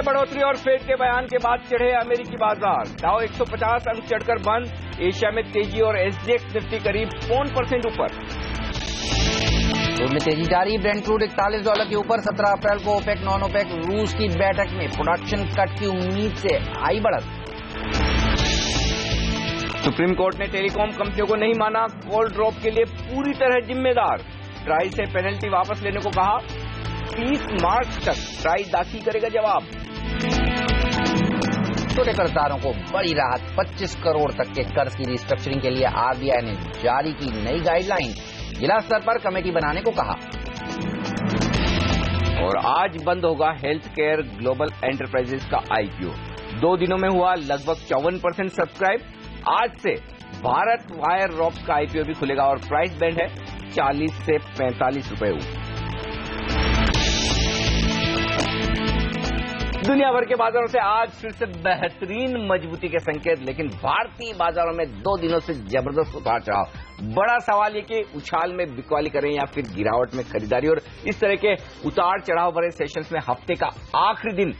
बढ़ोतरी और फेड के बयान के बाद चढ़े अमेरिकी बाजार। डाउ 150 अंक चढ़कर बंद। एशिया में तेजी और एसजीएक्स निफ्टी करीब 0.4% ऊपर। क्रूड में तेजी जारी। ब्रेंट क्रूड $41 के ऊपर। 17 अप्रैल को ओपेक नॉन ओपेक रूस की बैठक में प्रोडक्शन कट की उम्मीद से आई बढ़त। सुप्रीम कोर्ट ने टेलीकॉम कंपनियों को नहीं माना कॉल ड्रॉप के लिए पूरी तरह जिम्मेदार। ट्राई से पेनल्टी वापस लेने को कहा। 30 मार्च तक ट्राई दाखिल करेगा जवाब। छोटे कर्जदारों को बड़ी राहत। 25 करोड़ तक के कर्ज की रिस्ट्रक्चरिंग के लिए आरबीआई ने जारी की नई गाइडलाइन। जिला स्तर पर कमेटी बनाने को कहा। और आज बंद होगा हेल्थ केयर ग्लोबल एंटरप्राइजेस का आईपीओ। 2 दिनों में हुआ लगभग 54% सब्सक्राइब। आज से भारत वायर रॉक्स का आईपीओ भी खुलेगा और प्राइस बैंड है 40 से 45 रुपए। दुनिया भर के बाजारों से आज फिर से बेहतरीन मजबूती के संकेत, लेकिन भारतीय बाजारों में 2 दिनों से जबरदस्त उतार चढ़ाव। बड़ा सवाल ये कि उछाल में बिकवाली करें या फिर गिरावट में खरीदारी। और इस तरह के उतार चढ़ाव भरे सेशंस में हफ्ते का आखिरी दिन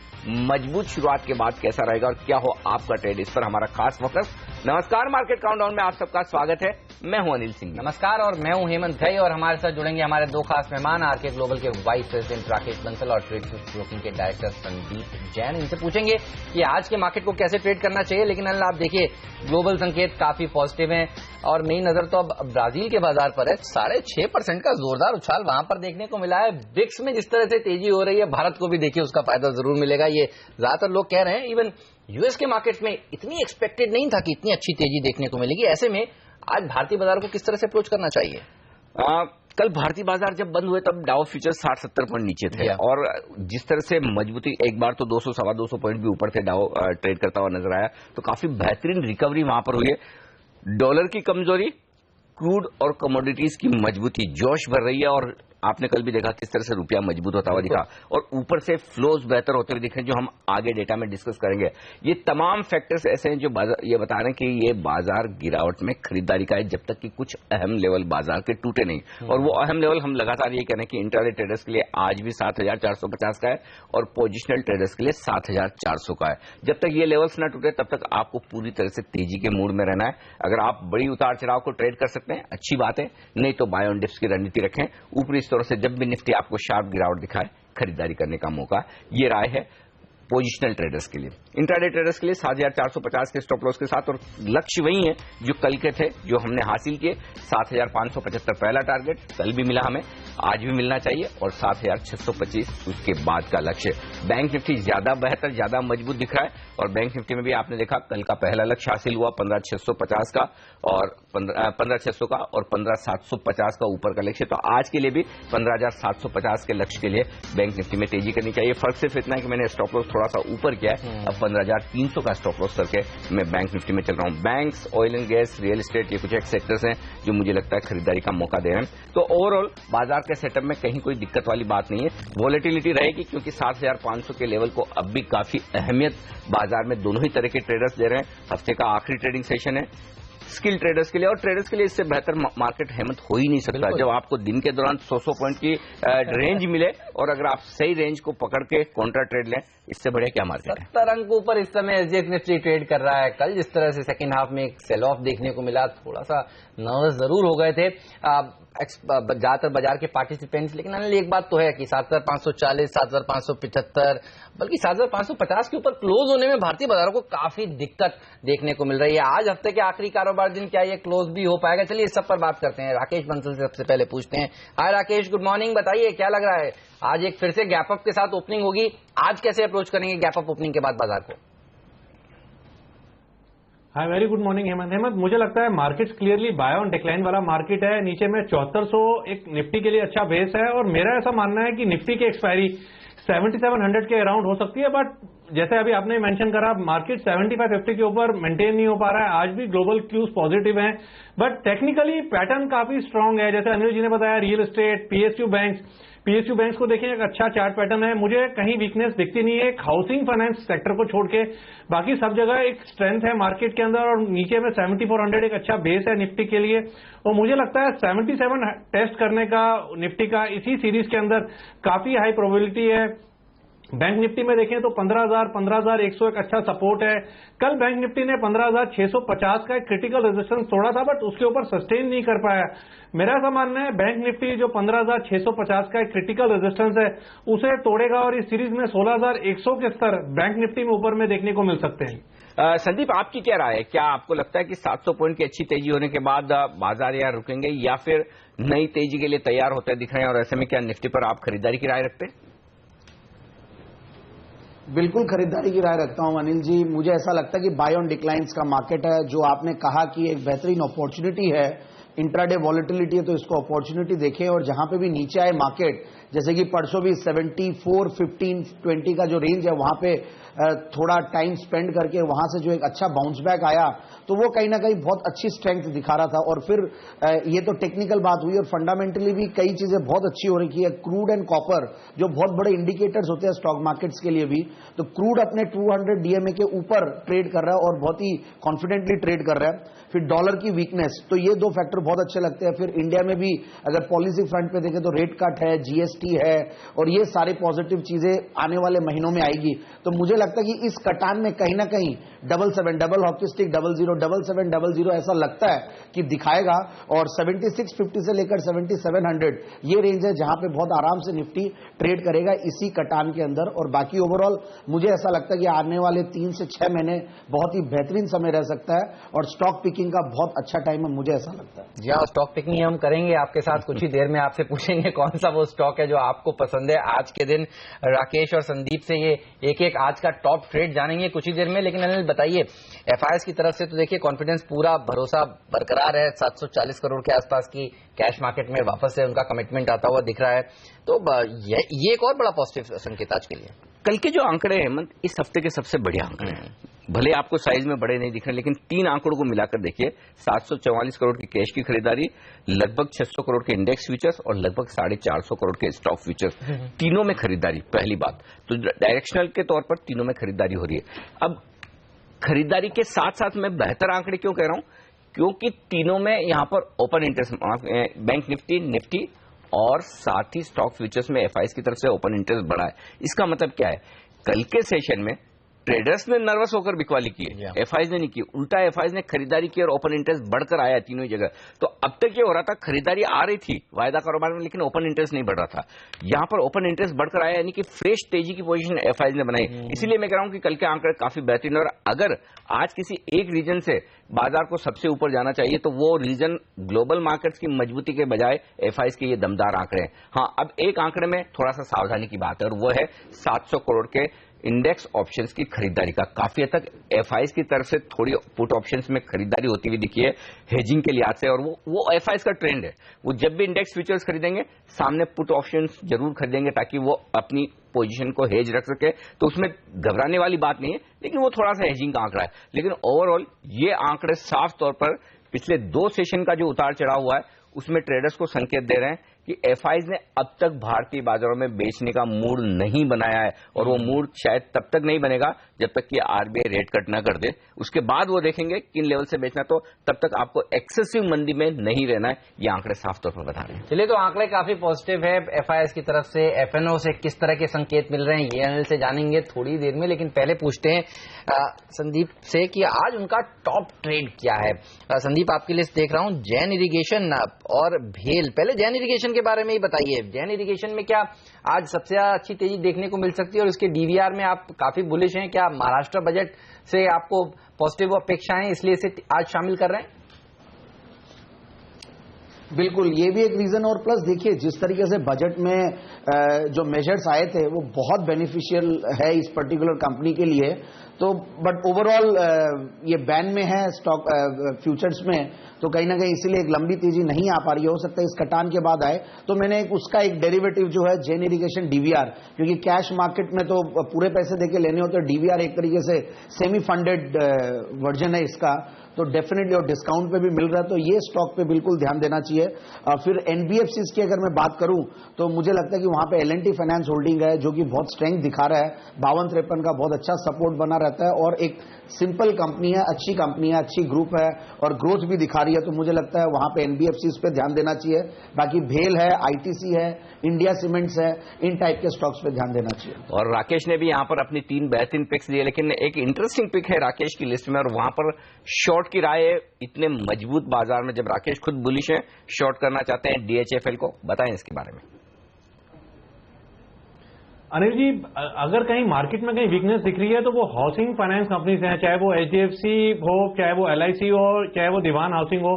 मजबूत शुरुआत के बाद कैसा रहेगा और क्या हो आपका ट्रेड, इस पर हमारा खास फोकस। नमस्कार, मार्केट काउंटडाउन में आप सबका स्वागत है। मैं हूं अनिल सिंह। नमस्कार और मैं हूं हेमंत घई और हमारे साथ जुड़ेंगे हमारे 2 खास मेहमान। आरके ग्लोबल के वाइस प्रेसिडेंट राकेश बंसल और ट्रेड ब्रोकिंग के डायरेक्टर संदीप जैन। इनसे पूछेंगे कि आज के मार्केट को कैसे ट्रेड करना चाहिए। लेकिन अनिल, आप देखिए ग्लोबल संकेत काफी पॉजिटिव हैं और मेरी नजर तो अब ब्राजील के बाजार पर है। 6.5% का जोरदार उछाल वहां पर देखने को मिला है। ब्रिक्स में जिस तरह से तेजी हो रही है, भारत को भी देखिए उसका फायदा जरूर मिलेगा, ये ज्यादातर लोग कह रहे हैं। इवन यूएस के मार्केट में इतनी एक्सपेक्टेड नहीं था कि इतनी अच्छी तेजी देखने को मिलेगी। ऐसे में आज भारतीय बाजार को किस तरह से अप्रोच करना चाहिए? कल भारतीय बाजार जब बंद हुए तब डाउ फ्यूचर्स 60-70 पॉइंट नीचे थे और जिस तरह से मजबूती, एक बार तो 200-250 पॉइंट भी ऊपर थे डाउ ट्रेड करता हुआ नजर आया, तो काफी बेहतरीन रिकवरी वहां पर हुई है। डॉलर की कमजोरी, क्रूड और कमोडिटीज की मजबूती जोश भर रही है और आपने कल भी देखा किस तरह से रुपया मजबूत होता हुआ दिखा और ऊपर से फ्लोज बेहतर होते हुए दिख रहे हैं, जो हम आगे डेटा में डिस्कस करेंगे। ये तमाम फैक्टर्स ऐसे हैं जो ये बता रहे हैं कि ये बाजार गिरावट में खरीदारी का है जब तक कि कुछ अहम लेवल बाजार के टूटे नहीं। और वो अहम लेवल हम लगातार ये कह रहे हैं कि इंट्राडे ट्रेडर्स के लिए आज भी 7450 का है और पोजिशनल ट्रेडर्स के लिए 7400 का है। जब तक ये लेवल्स ना टूटे तब तक आपको पूरी तरह से तेजी के मूड में रहना है। अगर आप बड़ी उतार चढ़ाव को ट्रेड कर सकते हैं अच्छी बात है, नहीं तो बाय ऑन डिप्स की रणनीति रखें। ऊपरी स्तरों से जब भी निफ्टी आपको शार्प गिरावट दिखाए खरीदारी करने का मौका, ये राय है पोजिशनल ट्रेडर्स के लिए। इंट्राडे ट्रेडर्स के लिए 7450 के स्टॉप लॉस के साथ और लक्ष्य वही है जो कल के थे, जो हमने हासिल किए। 7575 पहला टारगेट कल भी मिला, हमें आज भी मिलना चाहिए और 7625 उसके बाद का लक्ष्य। बैंक निफ्टी ज्यादा बेहतर, ज्यादा मजबूत दिख रहा है और बैंक निफ्टी में भी आपने देखा कल का पहला लक्ष्य हासिल हुआ 15650 का और 15600 का और 15750 का ऊपर का लक्ष्य। तो आज के लिए भी 15750 के लक्ष्य के लिए बैंक निफ्टी में तेजी करनी चाहिए। फर्क सिर्फ इतना है कि मैंने स्टॉप लॉस थोड़ा सा ऊपर किया है, अब 15300 का स्टॉप लॉस करके मैं बैंक निफ्टी में चल रहा हूं। Banks, oil and gas, real estate, ये कुछ एक सेक्टर्स हैं जो मुझे लगता है खरीदारी का मौका दे रहे हैं। तो ओवरऑल बाजार के सेटअप में कहीं कोई दिक्कत वाली बात नहीं है। वॉलेटिलिटी रहेगी क्योंकि 7500 के लेवल को अब भी काफी अहमियत बाजार में दोनों ही तरह के ट्रेडर्स दे रहे हैं। हफ्ते का आखिरी ट्रेडिंग सेशन है स्किल ट्रेडर्स के लिए और ट्रेडर्स के लिए इससे बेहतर मार्केट हेमंत हो ही नहीं सकता। जब आपको दिन के दौरान 100 पॉइंट की रेंज मिले और अगर आप सही रेंज को पकड़ के कॉन्ट्रा ट्रेड लें, इससे बढ़िया क्या मार्केट है। 70 अंक ऊपर इस समय एसजीएक्स निफ्टी ट्रेड कर रहा है। कल जिस तरह से सेकंड हाफ में एक सेल ऑफ देखने को मिला, थोड़ा सा नर्वस जरूर हो गए थे ज्यादातर बाजार के पार्टिसिपेंट्स। लेकिन अनिल, एक बात तो है कि 7540, 7575 बल्कि 7550 के ऊपर क्लोज होने में भारतीय बाजारों को काफी दिक्कत देखने को मिल रही है। आज हफ्ते के आखिरी कारोबार दिन क्या ये क्लोज भी हो पाएगा? चलिए इस सब पर बात करते हैं। राकेश बंसल से सबसे पहले पूछते हैं। हाय राकेश, गुड मॉर्निंग। बताइए क्या लग रहा है, आज एक फिर से गैप अप के साथ ओपनिंग होगी, आज कैसे अप्रोच करेंगे गैप अप ओपनिंग के बाद बाजार को? Hi, very good morning Hemant. मुझे लगता है markets clearly buy on decline वाला मार्केट है। नीचे में 7400 एक निफ्टी के लिए अच्छा बेस है और मेरा ऐसा मानना है कि निफ्टी की एक्सपायरी 7700 के अराउंड हो सकती है। बट जैसे अभी आपने मेंशन करा, मार्केट 7550 के ऊपर मेंटेन नहीं हो पा रहा है। आज भी ग्लोबल क्यूज पॉजिटिव हैं बट टेक्निकली पैटर्न काफी स्ट्रांग है। जैसे अनिल जी ने बताया, रियल एस्टेट, पीएसयू बैंक्स को देखिए एक अच्छा चार्ट पैटर्न है। मुझे कहीं वीकनेस दिखती नहीं है। एक हाउसिंग फाइनेंस सेक्टर को छोड़ के बाकी सब जगह एक स्ट्रेंथ है मार्केट के अंदर और नीचे में 7400 एक अच्छा बेस है निफ्टी के लिए। और मुझे लगता है 77 टेस्ट करने का निफ्टी का इसी सीरीज के अंदर काफी हाई प्रोबेबिलिटी है। बैंक निफ्टी में देखें तो 15,100 एक अच्छा सपोर्ट है। कल बैंक निफ्टी ने 15,650 का एक क्रिटिकल रेजिस्टेंस तोड़ा था, बट उसके ऊपर सस्टेन नहीं कर पाया। मेरा ऐसा मानना है बैंक निफ्टी जो 15,650 का एक क्रिटिकल रेजिस्टेंस है उसे तोड़ेगा और इस सीरीज में 16,100 के स्तर बैंक निफ्टी में ऊपर में देखने को मिल सकते हैं। संदीप, आपकी क्या राय है? क्या आपको लगता है कि 700 पॉइंट की अच्छी तेजी होने के बाद बाजार यहाँ रुकेंगे या फिर नई तेजी के लिए तैयार होते दिख रहे हैं, और ऐसे में क्या निफ्टी पर आप खरीदारी की राय रखते हैं? बिल्कुल खरीदारी की राय रखता हूं अनिल जी। मुझे ऐसा लगता है कि बाय ऑन डिक्लाइंस का मार्केट है। जो आपने कहा कि एक बेहतरीन अपॉर्चुनिटी है, इंट्राडे वॉलेटिलिटी है, तो इसको अपॉर्चुनिटी देखें। और जहां पे भी नीचे आए मार्केट, जैसे कि परसों भी 74, 15, 20 का जो रेंज है वहां पे थोड़ा टाइम स्पेंड करके वहां से जो एक अच्छा बाउंस बैक आया, तो वो कहीं ना कहीं बहुत अच्छी स्ट्रेंथ दिखा रहा था। और फिर ये तो टेक्निकल बात हुई, और फंडामेंटली भी कई चीजें बहुत अच्छी हो रही है। क्रूड एंड कॉपर जो बहुत बड़े इंडिकेटर्स होते हैं स्टॉक मार्केट्स के लिए भी, तो क्रूड अपने 200 डीएमए के ऊपर ट्रेड कर रहा है और बहुत ही कॉन्फिडेंटली ट्रेड कर रहा है। फिर डॉलर की वीकनेस, तो ये दो फैक्टर बहुत अच्छे लगते हैं। फिर इंडिया में भी अगर पॉलिसी फ्रंट पे देखें तो रेट कट है, जीएसटी है, और ये सारे पॉजिटिव चीजें आने वाले महीनों में आएगी। तो मुझे लगता है कि इस कटान में कहीं ना कहीं 77 डबल हॉकी स्टिक 00 7700 ऐसा लगता है कि दिखाएगा। और 7650 से लेकर 7700 ये रेंज है जहां पे बहुत आराम से निफ्टी ट्रेड करेगा इसी कटान के अंदर। और बाकी ओवरऑल मुझे ऐसा लगता है कि आने वाले 3 से 6 महीने बहुत ही बेहतरीन समय रह सकता है और स्टॉक पिकिंग का बहुत अच्छा टाइम है, मुझे ऐसा लगता है। जी हाँ, स्टॉक पिकिंग हम करेंगे आपके साथ कुछ ही देर में। आपसे पूछेंगे कौन सा वो स्टॉक है जो आपको पसंद है आज के दिन। राकेश और संदीप से ये एक एक आज का टॉप ट्रेड जानेंगे कुछ ही देर में। लेकिन अनिल बताइए, एफआईएस की तरफ से तो देखिए कॉन्फिडेंस पूरा भरोसा बरकरार है। 740 करोड़ के आसपास की कैश मार्केट में वापस से उनका कमिटमेंट आता हुआ दिख रहा है, तो ये एक और बड़ा पॉजिटिव संकेत आज के लिए। कल के जो आंकड़े हेमंत इस हफ्ते के सबसे बढ़िया आंकड़े हैं। भले आपको साइज में बड़े नहीं दिख रहे, लेकिन 3 आंकड़ों को मिलाकर देखिए, 744 करोड़ की कैश की खरीदारी, लगभग 600 करोड़ के इंडेक्स फ्यूचर्स और लगभग 450 करोड़ के स्टॉक फ्यूचर्स, तीनों में खरीदारी। पहली बात तो डायरेक्शनल के तौर पर तीनों में खरीदारी हो रही है। अब खरीदारी के साथ साथ मैं बेहतर आंकड़े क्यों कह रहा हूं, क्योंकि तीनों में यहां पर ओपन इंटरेस्ट, बैंक निफ्टी और साथ ही स्टॉक फ्यूचर्स में एफआईएस की तरफ से ओपन इंटरेस्ट बढ़ा है। इसका मतलब क्या है, कल के सेशन में ट्रेडर्स ने नर्वस होकर बिकवाली की है, एफआईएस ने नहीं की। उल्टा एफआईएस ने खरीदारी की और ओपन इंटरेस्ट बढ़कर आया तीनों जगह। तो अब तक ये हो रहा था, खरीदारी आ रही थी वायदा कारोबार में, लेकिन ओपन इंटरेस्ट नहीं बढ़ रहा था। यहां पर ओपन इंटरेस्ट बढ़कर आया, यानी कि फ्रेश तेजी की पोजीशन एफआईएस ने बनाई। इसीलिए मैं कह रहा हूं कि कल के आंकड़े काफी बेहतरीन। और अगर आज किसी एक रीजन से बाजार को सबसे ऊपर जाना चाहिए तो वो रीजन ग्लोबल मार्केट्स की मजबूती के बजाय एफआईएस के ये दमदार आंकड़े हैं। हाँ, अब एक आंकड़े में थोड़ा सा सावधानी की बात है, और वो है 700 करोड़ के इंडेक्स ऑप्शंस की खरीदारी का। काफी हद तक एफआईएस की तरफ से थोड़ी पुट ऑप्शंस में खरीदारी होती हुई दिखी है हेजिंग के लिहाज से, और वो एफआईएस का ट्रेंड है। वो जब भी इंडेक्स फ्यूचर्स खरीदेंगे सामने पुट ऑप्शंस जरूर खरीदेंगे ताकि वो अपनी पोजीशन को हेज रख सके। तो उसमें घबराने वाली बात नहीं है, लेकिन वो थोड़ा सा हेजिंग का आंकड़ा है। लेकिन ओवरऑल ये आंकड़े साफ तौर पर पिछले 2 सेशन का जो उतार चढ़ाव हुआ है उसमें ट्रेडर्स को संकेत दे रहे हैं कि एफआईएस ने अब तक भारतीय बाजारों में बेचने का मूड नहीं बनाया है, और वो मूड शायद तब तक नहीं बनेगा जब तक कि आरबीआई रेट कट ना कर दे। उसके बाद वो देखेंगे किन लेवल से बेचना, तो तब तक आपको एक्सेसिव मंदी में नहीं रहना है। ये आंकड़े साफ तौर पर बता रहे हैं। चलिए, तो आंकड़े काफी पॉजिटिव है एफआईएस की तरफ से। एफएनओ से किस तरह के संकेत मिल रहे हैं ये अनिल से जानेंगे थोड़ी देर में, लेकिन पहले पूछते हैं संदीप से कि आज उनका टॉप ट्रेड क्या है। संदीप, आपकी लिस्ट देख रहा हूं, जैन इरिगेशन और भेल। पहले जैन इरिगेशन के बारे में ही बताइए, जैन इरिगेशन में क्या आज सबसे अच्छी तेजी देखने को मिल सकती है, और उसके डीवीआर में आप काफी बुलिश हैं। क्या महाराष्ट्र बजट से आपको पॉजिटिव अपेक्षाएं इसलिए इसे आज शामिल कर रहे हैं? बिल्कुल, ये भी एक रीजन। और प्लस देखिए, जिस तरीके से बजट में जो मेजर्स आए थे वो बहुत बेनिफिशियल है इस पर्टिकुलर कंपनी के लिए। तो बट ओवरऑल ये बैन में है स्टॉक फ्यूचर्स में, तो कहीं ना कहीं इसीलिए एक लंबी तेजी नहीं आ पा रही है। हो सकता है इस कटान के बाद आए। तो मैंने उसका एक डेरिवेटिव जो है जैन इरिगेशन डीवीआर, क्योंकि कैश मार्केट में तो पूरे पैसे देके लेने होते हैं, डीवीआर एक तरीके से सेमी फंडेड वर्जन है इसका। तो डेफिनेटली और डिस्काउंट पे भी मिल रहा है, तो ये स्टॉक पे बिल्कुल ध्यान देना चाहिए। फिर एनबीएफसीज की अगर मैं बात करूं तो मुझे लगता है कि वहां पे एल&टी फाइनेंस होल्डिंग है जो कि बहुत स्ट्रेंथ दिखा रहा है, 52-53 का बहुत अच्छा सपोर्ट बना रहता है और एक सिंपल कंपनी है, अच्छी कंपनी है, अच्छी ग्रुप है और ग्रोथ भी दिखा रही है, तो मुझे लगता है वहां पे एनबीएफसीज पे ध्यान देना चाहिए। बाकी भेल है, आईटीसी है, इंडिया सीमेंट्स है, इन टाइप के स्टॉक्स पे ध्यान देना चाहिए। और राकेश ने भी यहाँ पर अपनी 3 बेहतरीन पिक्स दिए, लेकिन एक इंटरेस्टिंग पिक है राकेश की लिस्ट में और वहां पर शॉर्ट की राय है। इतने मजबूत बाजार में जब राकेश खुद बुलिश है, शॉर्ट करना चाहते हैं डीएचएफएल को, बताएं इसके बारे में। अनिल जी, अगर कहीं मार्केट में कहीं वीकनेस दिख रही है तो वो हाउसिंग फाइनेंस कंपनीज हैं, चाहे वो एचडीएफसी हो, चाहे वो एलआईसी हो, चाहे वो दीवान हाउसिंग हो।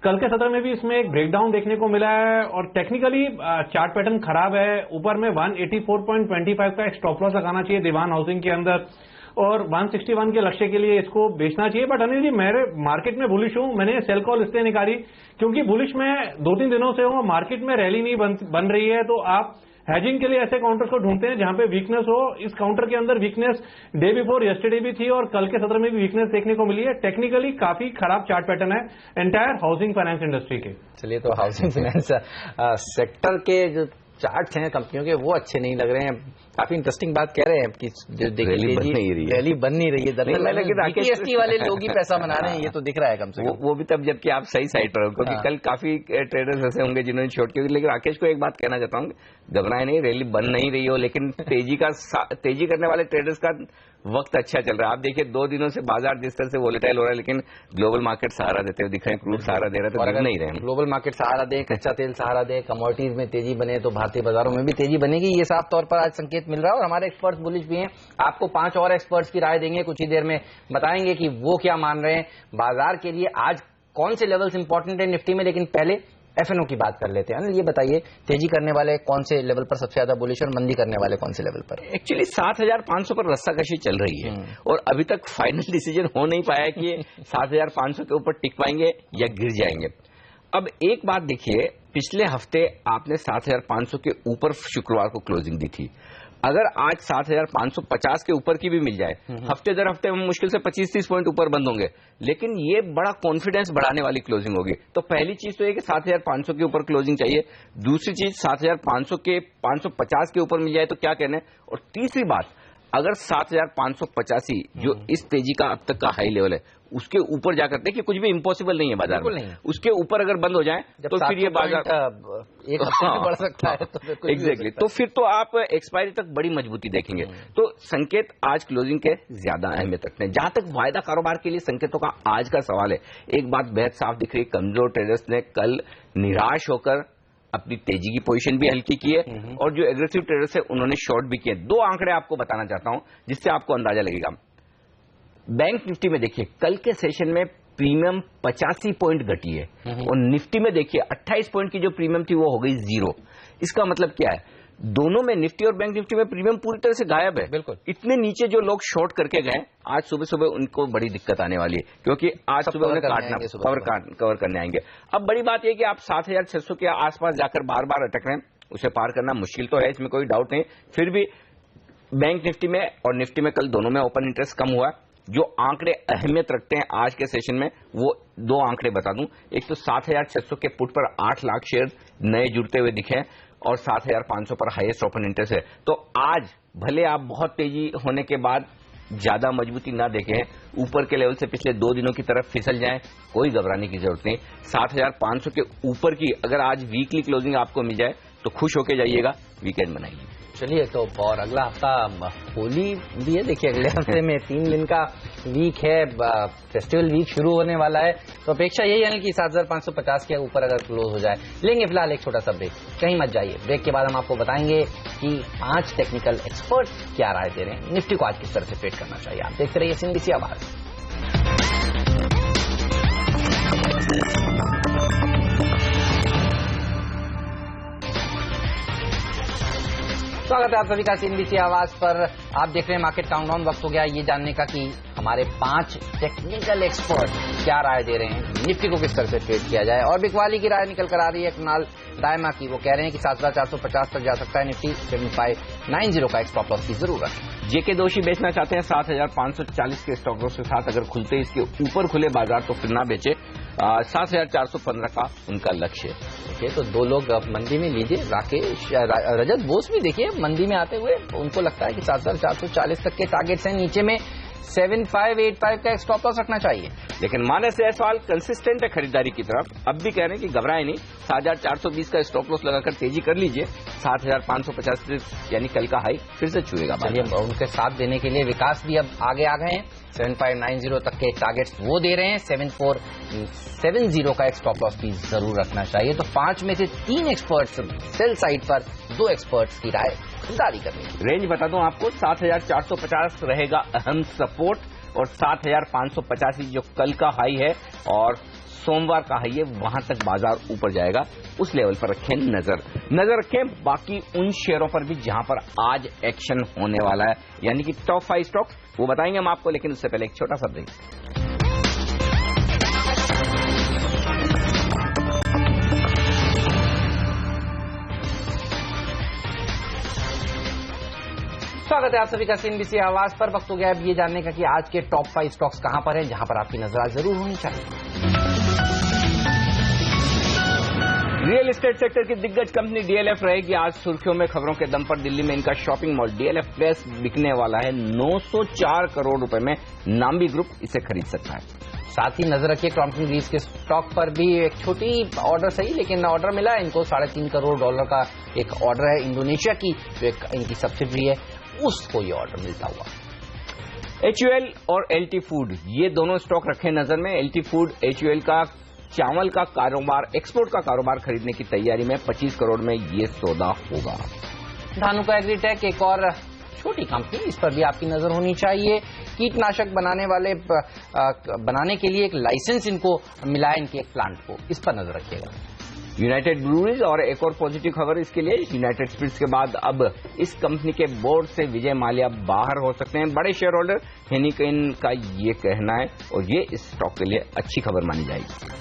कल के सत्र में भी इसमें एक ब्रेकडाउन देखने को मिला है और टेक्निकली चार्ट पैटर्न खराब है। ऊपर में 184.25 का एक स्टॉप लॉस लगाना चाहिए दीवान हाउसिंग के अंदर और 161 के लक्ष्य के लिए इसको बेचना चाहिए। बट अनिल जी, मेरे मार्केट में बुलिश हूं, मैंने सेल कॉल इसलिए निकाली क्योंकि बुलिश में 2-3 दिनों से हूं, मार्केट में रैली नहीं बन रही है, तो आप हेजिंग के लिए ऐसे काउंटर्स को ढूंढते हैं जहां पे वीकनेस हो। इस काउंटर के अंदर वीकनेस डे बिफोर यस्टरडे भी थी और कल के सत्र में भी वीकनेस देखने को मिली है। टेक्निकली काफी खराब चार्ट पैटर्न है एंटायर हाउसिंग फाइनेंस इंडस्ट्री के। चलिए, तो हाउसिंग फाइनेंस सेक्टर के जो चार्ट्स हैं कंपनियों के वो अच्छे नहीं लग रहे हैं। काफी इंटरेस्टिंग बात कह रहे हैं कि रैली बन नहीं रही है। जीएसटी वाले लोग ही पैसा बना रहे हैं, ये तो दिख रहा है कम से कम। वो भी तब जबकि आप सही साइड पर हो, क्योंकि कल काफी ट्रेडर्स ऐसे होंगे जिन्होंने शॉर्ट किया। लेकिन राकेश को एक बात कहना चाहता हूँ, घबराए नहीं, रैली बन नहीं रही हो, लेकिन तेजी करने वाले ट्रेडर्स का वक्त अच्छा चल रहा है। आप देखिए 2 दिनों से बाजार जिस तरह से वोलेटाइल हो रहा है, लेकिन ग्लोबल मार्केट सहारा देते हुए दिख रहे हैं, क्रूड सहारा दे रहा है, तो गिर नहीं रहे। ग्लोबल मार्केट सहारा दे, कच्चा तेल सहारा दे, कमोडिटीज में तेजी बने तो भारतीय बाजारों में भी तेजी बनेगी, ये साफ तौर पर आज संकेत मिल रहा है। और हमारे एक्सपर्ट्स बुलिश भी हैं। आपको 5 और एक्सपर्ट्स की राय देंगे, कुछ ही देर में बताएंगे कि वो क्या मान रहे हैं बाजार के लिए, आज कौन से लेवल्स इंपॉर्टेंट है निफ्टी में। लेकिन पहले एफएनओ की बात कर लेते हैं। ये बताइए, तेजी करने वाले कौन से लेवल पर सबसे ज्यादा बुलिश और मंदी करने वाले कौन से लेवल पर? एक्चुअली 7500 पर रस्साकशी चल रही है और अभी तक फाइनल डिसीजन हो नहीं पाया कि ये 7500 के ऊपर टिक पाएंगे या गिर जाएंगे। अब एक बात देखिए, पिछले हफ्ते आपने 7500 के ऊपर शुक्रवार को क्लोजिंग दी थी। अगर आज 7550 के ऊपर की भी मिल जाए, हफ्ते दर हफ्ते हम मुश्किल से 25-30 पॉइंट ऊपर बंद होंगे, लेकिन ये बड़ा कॉन्फिडेंस बढ़ाने वाली क्लोजिंग होगी। तो पहली चीज तो ये कि 7500 के ऊपर क्लोजिंग चाहिए। दूसरी चीज 7500 के 550 के ऊपर मिल जाए तो क्या कहने। और तीसरी बात, अगर 7585 जो इस तेजी का अब तक का हाई लेवल है उसके ऊपर जाकर देखिए, कुछ भी इम्पॉसिबल नहीं है बाजार में, उसके ऊपर अगर बंद हो जाए तो फिर ये बाजार एक हफ्ते में बढ़ सकता है। तो एग्जैक्टली, तो फिर तो आप एक्सपायरी तक बड़ी मजबूती देखेंगे। तो संकेत आज क्लोजिंग के ज्यादा अहमियत रखते हैं। जहां तक वायदा कारोबार के लिए संकेतों का आज का सवाल है, एक बात बेहद साफ दिख रही है, कमजोर ट्रेडर्स ने कल निराश होकर अपनी तेजी की पोजीशन भी हल्की की है और जो एग्रेसिव ट्रेडर्स है उन्होंने शॉर्ट भी किए। 2 आंकड़े आपको बताना चाहता हूं जिससे आपको अंदाजा लगेगा। बैंक निफ्टी में देखिए, कल के सेशन में प्रीमियम 85 पॉइंट घटी है और निफ्टी में देखिए 28 पॉइंट की जो प्रीमियम थी वो हो गई 0। इसका मतलब क्या है, दोनों में निफ्टी और बैंक निफ्टी में प्रीमियम पूरी तरह से गायब है। बिल्कुल, इतने नीचे जो लोग शॉर्ट करके गए, आज सुबह सुबह उनको बड़ी दिक्कत आने वाली है, क्योंकि आज सुबह उन्हें कवर करने आएंगे। अब बड़ी बात यह कि आप 7600 के आसपास जाकर बार बार अटक रहे हैं, उसे पार करना मुश्किल तो है, इसमें कोई डाउट नहीं। फिर भी बैंक निफ्टी में और निफ्टी में कल दोनों में ओपन इंटरेस्ट कम हुआ। जो आंकड़े अहमियत रखते हैं आज के सेशन में, वो 2 आंकड़े बता दूं। एक तो 7600 के पुट पर 8 लाख शेयर नए जुड़ते हुए दिखे और 7500 पर हाईएस्ट ओपन इंटरेस्ट है। तो आज भले आप बहुत तेजी होने के बाद ज्यादा मजबूती ना देखें, ऊपर के लेवल से पिछले 2 दिनों की तरफ फिसल जाएं, कोई घबराने की जरूरत नहीं। 7500 के ऊपर की अगर आज वीकली क्लोजिंग आपको मिल जाए तो खुश होके जाइएगा, वीकेंड बनाइए। चलिए, तो और अगला हफ्ता होली भी है, देखिए अगले हफ्ते में 3 दिन का वीक है, फेस्टिवल वीक शुरू होने वाला है। तो अपेक्षा यही है कि 7550 के ऊपर अगर क्लोज हो जाए। लेंगे फिलहाल एक छोटा सा ब्रेक, कहीं मत जाइए। ब्रेक के बाद हम आपको बताएंगे कि 5 टेक्निकल एक्सपर्ट्स क्या राय दे रहे हैं, निफ्टी को आज किस तरह से ट्रेड करना चाहिए। आप देखते रहिए सिंबीसी आवाज। स्वागत है आप सभी का सीएनबीसी आवाज पर। आप देख रहे हैं मार्केट काउंटडाउन। वक्त हो गया ये जानने का कि हमारे 5 टेक्निकल एक्सपर्ट क्या राय दे रहे हैं, निफ्टी को किस तरह से ट्रेड किया जाए। और बिकवाली की राय निकल कर आ रही है कुणाल दायमा की। वो कह रहे हैं कि 7450 तक जा सकता है निफ्टी, 7590 का एक स्टॉप लॉस की जरूरत है। जेके दोषी बेचना चाहते हैं 7540 के स्टॉक लॉस के साथ। अगर खुलते इसके ऊपर खुले बाजार तो फिर ना बेचे। 7415 का उनका लक्ष्य है। ओके, तो 2 लोग मंदी में लीजिए। राकेश रजत बोस भी देखिए मंदी में आते हुए उनको लगता है कि 7440 तक के टारगेट्स हैं, नीचे में 7585 का एक स्टॉप लॉस रखना चाहिए। लेकिन मानस जायसवाल कंसिस्टेंट है खरीदारी की तरफ। अब भी कह रहे हैं कि घबराए नहीं, 7420 का स्टॉप लॉस लगाकर तेजी कर लीजिए। 7550 यानी कल का हाई फिर से छुएगा। चलिए, उनके साथ देने के लिए विकास भी अब आगे आ गए हैं। 7590 तक के टारगेट्स वो दे रहे हैं। 7470 का एक स्टॉप लॉस भी जरूर रखना चाहिए। तो 5 में से 3 एक्सपर्ट्स सेल साइड पर, 2 एक्सपर्ट्स की राय खरीदारी करनी है। रेंज बता दूं आपको, 7450 रहेगा अहम सपोर्ट और 7585 जो कल का हाई है और सोमवार का हाई है, वहां तक बाजार ऊपर जाएगा। उस लेवल पर रखें नजर रखें बाकी उन शेयरों पर भी जहां पर आज एक्शन होने वाला है, यानी कि टॉप 5 स्टॉक्स वो बताएंगे हम आपको। लेकिन उससे पहले एक छोटा सा ब्रेक। स्वागत है आप सभी का सीएनबीसी आवाज पर। वक्त हो गया अब ये जानने का कि आज के टॉप 5 स्टॉक्स कहां पर हैं, जहां पर आपकी नजर जरूर होनी चाहिए। रियल एस्टेट सेक्टर की दिग्गज कंपनी डीएलएफ रहेगी आज सुर्खियों में। खबरों के दम पर दिल्ली में इनका शॉपिंग मॉल डीएलएफ प्लेस बिकने वाला है 904 करोड़ रुपए में। नाम्बी ग्रुप इसे खरीद सकता है। साथ ही नजर रखिए क्रॉम्पटन ग्रीव्स के स्टॉक पर भी। एक छोटी ऑर्डर सही, लेकिन ऑर्डर मिला है इनको। $3.5 करोड़ का एक ऑर्डर है इंडोनेशिया की, जो एक इनकी सब्सिडरी है, उसको ये ऑर्डर मिलता हुआ। HUL और LT फूड, ये दोनों स्टॉक रखे नजर में। LT फूड HUL का चावल का कारोबार, एक्सपोर्ट का कारोबार खरीदने की तैयारी में। 25 करोड़ में ये सौदा होगा। धानुका एग्रीटेक एक और छोटी कंपनी, इस पर भी आपकी नजर होनी चाहिए। कीटनाशक बनाने के लिए एक लाइसेंस इनको मिला है, इनके एक प्लांट को, इस पर नजर रखिएगा। यूनाइटेड ब्रूरीज और एक और पॉजिटिव खबर इसके लिए, यूनाइटेड स्पिरिट्स के बाद अब इस कंपनी के बोर्ड से विजय माल्या बाहर हो सकते हैं। बड़े शेयर होल्डर हेनिकेन का ये कहना है और ये इस स्टॉक के लिए अच्छी खबर मानी जाएगी।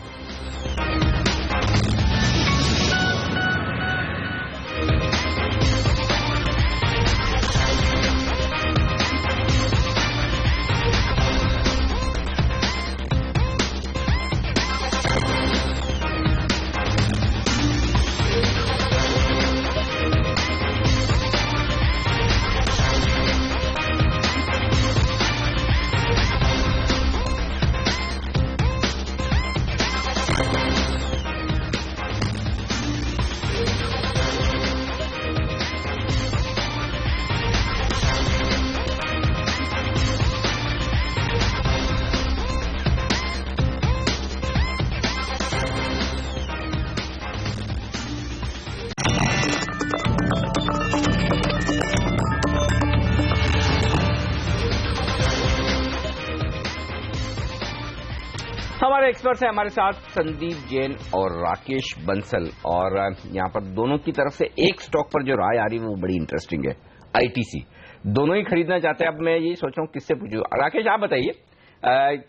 हमारे एक्सपर्ट्स हैं हमारे साथ संदीप जैन और राकेश बंसल, और यहाँ पर दोनों की तरफ से एक स्टॉक पर जो राय आ रही है वो बड़ी इंटरेस्टिंग है। ITC दोनों ही खरीदना चाहते हैं। अब मैं यही सोच रहा हूँ किससे पूछूं। राकेश आप बताइए,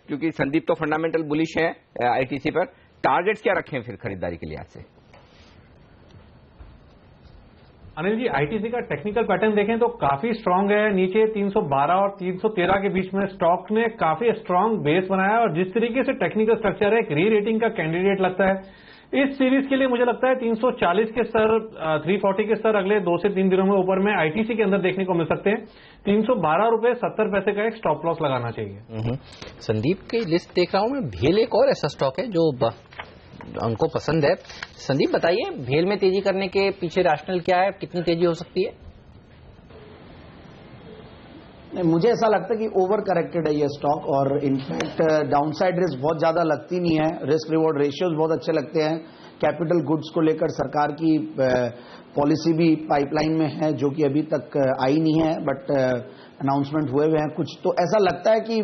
क्योंकि संदीप तो फंडामेंटल बुलिश है ITC पर, टारगेट्स क्या रखे हैं फिर खरीदारी के लिहाज से? अनिल जी, ITC का टेक्निकल पैटर्न देखें तो काफी स्ट्रांग है। नीचे 312 और 313 के बीच में स्टॉक ने काफी स्ट्रांग बेस बनाया है और जिस तरीके से टेक्निकल स्ट्रक्चर है, एक री रेटिंग का कैंडिडेट लगता है। इस सीरीज के लिए मुझे लगता है 340 के स्तर, 340 के स्तर अगले 2 से 3 दिनों में ऊपर में ITC के अंदर देखने को मिल सकते हैं। 312 रुपए 70 पैसे का एक स्टॉप लॉस लगाना चाहिए। संदीप की लिस्ट देख रहा हूं मैं, भेल एक और ऐसा स्टॉक है जो उनको पसंद है। संदीप बताइए, भेल में तेजी करने के पीछे रैशनल क्या है, कितनी तेजी हो सकती है? नहीं, मुझे ऐसा लगता है कि ओवर करेक्टेड है ये स्टॉक और इनफैक्ट डाउनसाइड रिस्क बहुत ज्यादा लगती नहीं है। रिस्क रिवॉर्ड रेशियोज बहुत अच्छे लगते हैं। कैपिटल गुड्स को लेकर सरकार की पॉलिसी भी पाइपलाइन में है जो कि अभी तक आई नहीं है, बट अनाउंसमेंट हुए हैं कुछ, तो ऐसा लगता है कि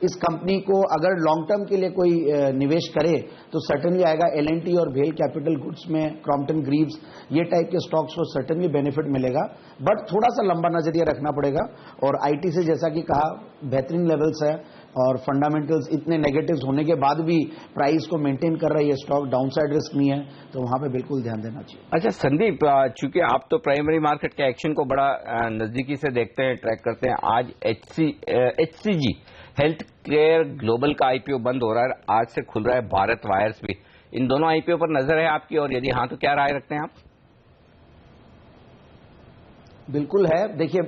इस कंपनी को अगर लॉन्ग टर्म के लिए कोई निवेश करे तो सर्टेनली आएगा। L&T और भेल कैपिटल गुड्स में क्रॉम्पटन ग्रीव्स ये टाइप के स्टॉक्स को सर्टेनली बेनिफिट मिलेगा, बट थोड़ा सा लंबा नजरिया रखना पड़ेगा। और IT से जैसा कि कहा बेहतरीन लेवल्स है और फंडामेंटल्स इतने नेगेटिव्स होने के बाद भी प्राइस को मेंटेन कर रही है स्टॉक, डाउनसाइड रिस्क नहीं है, तो वहां पे बिल्कुल ध्यान देना चाहिए। अच्छा संदीप, चूंकि आप तो प्राइमरी मार्केट के एक्शन को बड़ा नजदीकी से देखते हैं, ट्रैक करते हैं, आज HCG हेल्थ केयर ग्लोबल का IPO बंद हो रहा है, आज से खुल रहा है भारत वायर्स भी। इन दोनों IPO पर नजर है आपकी, और यदि हाँ तो क्या राय रखते हैं आप? बिल्कुल है। देखिए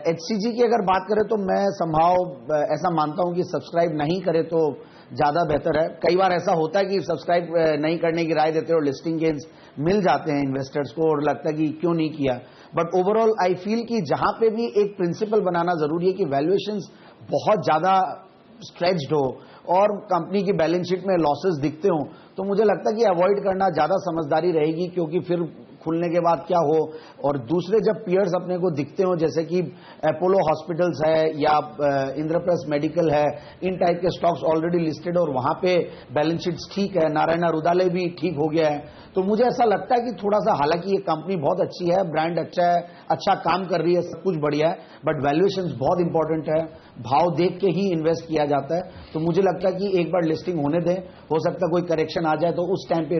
HCG की अगर बात करें तो मैं संभाव ऐसा मानता हूं कि सब्सक्राइब नहीं करे तो ज्यादा बेहतर है। कई बार ऐसा होता है कि सब्सक्राइब नहीं करने की राय देते हैं और लिस्टिंग गेन्स मिल जाते हैं इन्वेस्टर्स को और लगता है कि क्यों नहीं किया। बट ओवरऑल आई फील कि जहां पे भी एक प्रिंसिपल बनाना जरूरी है कि वैल्यूएशंस बहुत ज्यादा स्ट्रेच्ड हो और कंपनी की बैलेंस शीट में लॉसेस दिखते हो, तो मुझे लगता है कि अवॉइड करना ज्यादा समझदारी रहेगी, क्योंकि फिर खुलने के बाद क्या हो। और दूसरे जब पीयर्स अपने को दिखते हो जैसे कि अपोलो हॉस्पिटल्स है या इंद्रप्रस्थ मेडिकल है, इन टाइप के स्टॉक्स ऑलरेडी लिस्टेड और वहां पे बैलेंस शीट्स ठीक है, नारायण रुदाले भी ठीक हो गया है, तो मुझे ऐसा लगता है कि थोड़ा सा, हालांकि ये कंपनी बहुत अच्छी है, ब्रांड अच्छा है, अच्छा काम कर रही है, सब कुछ बढ़िया है, बट वैल्यूएशंस बहुत इंपॉर्टेंट है, भाव देख के ही इन्वेस्ट किया जाता है। तो मुझे लगता है कि एक बार लिस्टिंग होने दें, हो सकता है कोई करेक्शन आ जाए तो उस टाइम पे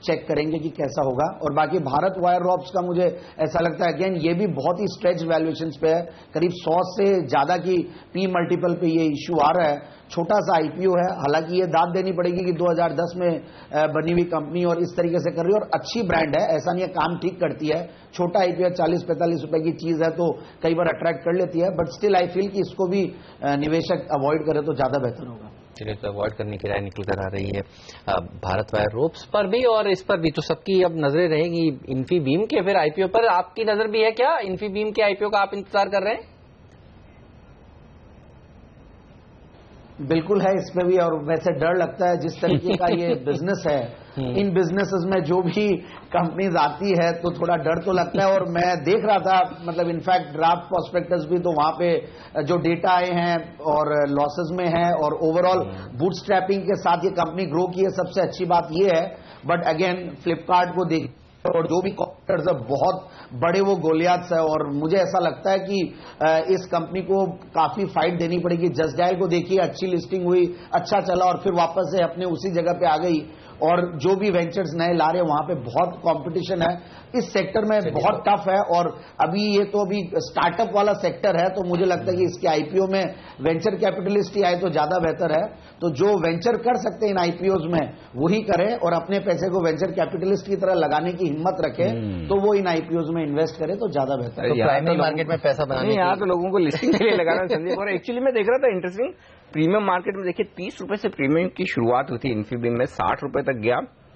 चेक करेंगे कि कैसा होगा। और बाकी भारत वायर रॉप्स का मुझे ऐसा लगता है अगेन ये भी बहुत ही स्ट्रेच वैल्यूएशंस पे है, करीब 100 से ज्यादा की P मल्टीपल पे ये इश्यू आ रहा है। छोटा सा IPO है, हालांकि ये दाद देनी पड़ेगी कि 2010 में बनी हुई कंपनी और इस तरीके से कर रही है और अच्छी ब्रांड है, ऐसा नहीं है, काम ठीक करती है। छोटा IPO 40-45 रुपए की चीज है तो कई बार अट्रैक्ट कर लेती है, बट स्टिल आई फील कि इसको भी निवेशक अवॉइड करे तो ज्यादा बेहतर होगा। चलिए, तो अवॉइड करने की राय निकल कर आ रही है भारत वायर रोप्स पर भी, और इस पर भी तो सबकी अब नजरें रहेंगी इन्फीबीम के फिर IPO पर। आपकी नजर भी है क्या इन्फीबीम के IPO का, आप इंतजार कर रहे हैं? बिल्कुल है इसमें भी, और वैसे डर लगता है जिस तरीके का ये बिजनेस है, इन बिजनेसेस में जो भी कंपनीज आती है तो थोड़ा डर तो लगता है। और मैं देख रहा था, मतलब इनफैक्ट ड्राफ्ट प्रोस्पेक्टस भी, तो वहां पे जो डेटा आए हैं और लॉसेस में है और ओवरऑल बूटस्ट्रैपिंग के साथ ये कंपनी ग्रो की है, सबसे अच्छी बात ये है। बट अगेन फ्लिपकार्ट को देख और जो भी कॉम्पिटिटर्स है बहुत बड़े वो गोलियात है, और मुझे ऐसा लगता है कि इस कंपनी को काफी फाइट देनी पड़ेगी। जस्ट डायल को देखिए, अच्छी लिस्टिंग हुई, अच्छा चला और फिर वापस से अपने उसी जगह पे आ गई, और जो भी वेंचर्स नए ला रहे हैं वहां पे बहुत कंपटीशन है इस सेक्टर में, बहुत टफ है। और अभी ये तो अभी स्टार्टअप वाला सेक्टर है, तो मुझे लगता है कि इसके IPO में वेंचर कैपिटलिस्ट ही आए तो ज्यादा बेहतर है। तो जो वेंचर कर सकते हैं इन IPOs में वही करें और अपने पैसे को वेंचर कैपिटलिस्ट की तरह लगाने की हिम्मत रखें, तो वो इन IPOs में इन्वेस्ट करें तो ज्यादा बेहतर है। तो प्राइमरी मार्केट में पैसा बनाने, यहाँ तो लोगों को लिस्टिंग के लिए लगाना संदीप। और एक्चुअली मैं देख रहा था इंटरेस्टिंग, प्रीमियम मार्केट में देखिए 30 रुपए से प्रीमियम की शुरुआत हुई थी, इन्फीबीम में 60 रुपए तक गया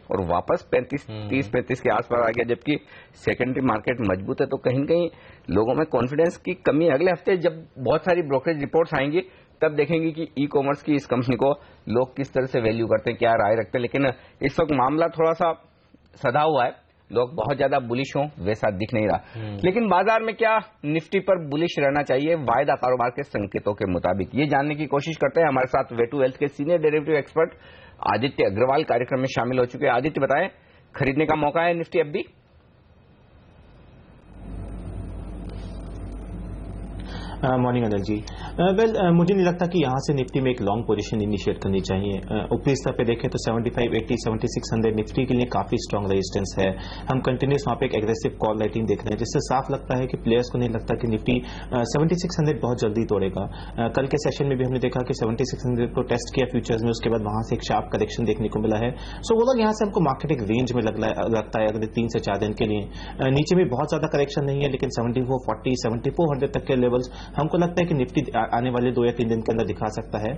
और वापस 30-35 के आसपास आ गया, जबकि सेकेंडरी मार्केट मजबूत है। तो कहीं न कहीं लोगों में कॉन्फिडेंस की कमी है। अगले हफ्ते जब बहुत सारी ब्रोकरेज रिपोर्ट्स आएंगी तब देखेंगे कि ई कॉमर्स की इस कंपनी को लोग किस तरह से वैल्यू करते हैं, क्या राय रखते हैं। लेकिन इस वक्त मामला थोड़ा सा सधा हुआ है, लोग बहुत ज्यादा बुलिश हों वैसा दिख नहीं रहा। लेकिन बाजार में क्या निफ्टी पर बुलिश रहना चाहिए वायदा कारोबार के संकेतों के मुताबिक, ये जानने की कोशिश करते हैं। हमारे साथ वेटू वेल्थ के senior derivative expert Aditya Agarwal कार्यक्रम में शामिल हो चुके हैं। आदित्य बताएं, खरीदने का मौका है निफ्टी अब भी? मॉर्निंग अनिल जी। वेल मुझे नहीं लगता कि यहाँ से निफ्टी में एक लॉन्ग पोजीशन इनिशिएट करनी चाहिए। ऊपरी स्तर पे देखें तो 75, 80, 7600 निफ्टी के लिए काफी स्ट्रांग रेजिस्टेंस है। हम कंटिन्यूस वहाँ पे एक एग्रेसिव कॉल राइटिंग देख रहे हैं, जिससे साफ लगता है कि प्लेयर्स को नहीं लगता कि निफ्टी 7600 बहुत जल्दी तोड़ेगा। कल के सेशन में भी हमने देखा कि 7600 को टेस्ट किया फ्यूचर्स में, उसके बाद वहां से एक शार्प करेक्शन देखने को मिला है। सो वो लोग यहाँ से हमको मार्केट एक रेंज में लगता है अगले 3 से 4 दिन के लिए। नीचे में बहुत ज्यादा करेक्शन नहीं है, लेकिन 7440, 7400 तक के लेवल्स हमको लगता है कि निफ्टी आने वाले 2 या 3 दिन के अंदर दिखा सकता है।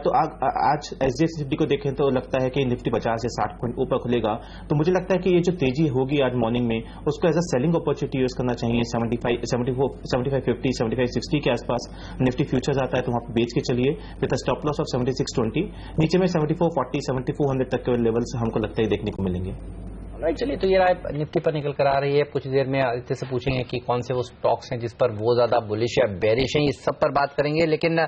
तो आज एचडीएफसी निफ्टी को देखें तो लगता है कि निफ्टी 50 से 60 पॉइंट ऊपर खुलेगा। तो मुझे लगता है कि ये जो तेजी होगी आज मॉर्निंग में, उसको as a selling opportunity use करना चाहिए। 7550, 7560 के आसपास निफ्टी फ्यूचर्स आता है तो वहां पर बेच के चलिए विद स्टॉप लॉस ऑफ 7620। नीचे में 7440, 7400 तक के लेवल्स हमको लगता है देखने को मिलेंगे। राइट, चलिए तो ये राय निफ्टी पर निकल कर आ रही है। कुछ देर में आदित्य से पूछेंगे कि कौन से वो स्टॉक्स हैं जिस पर वो ज्यादा बुलिश या बेरिश हैं, इस सब पर बात करेंगे। लेकिन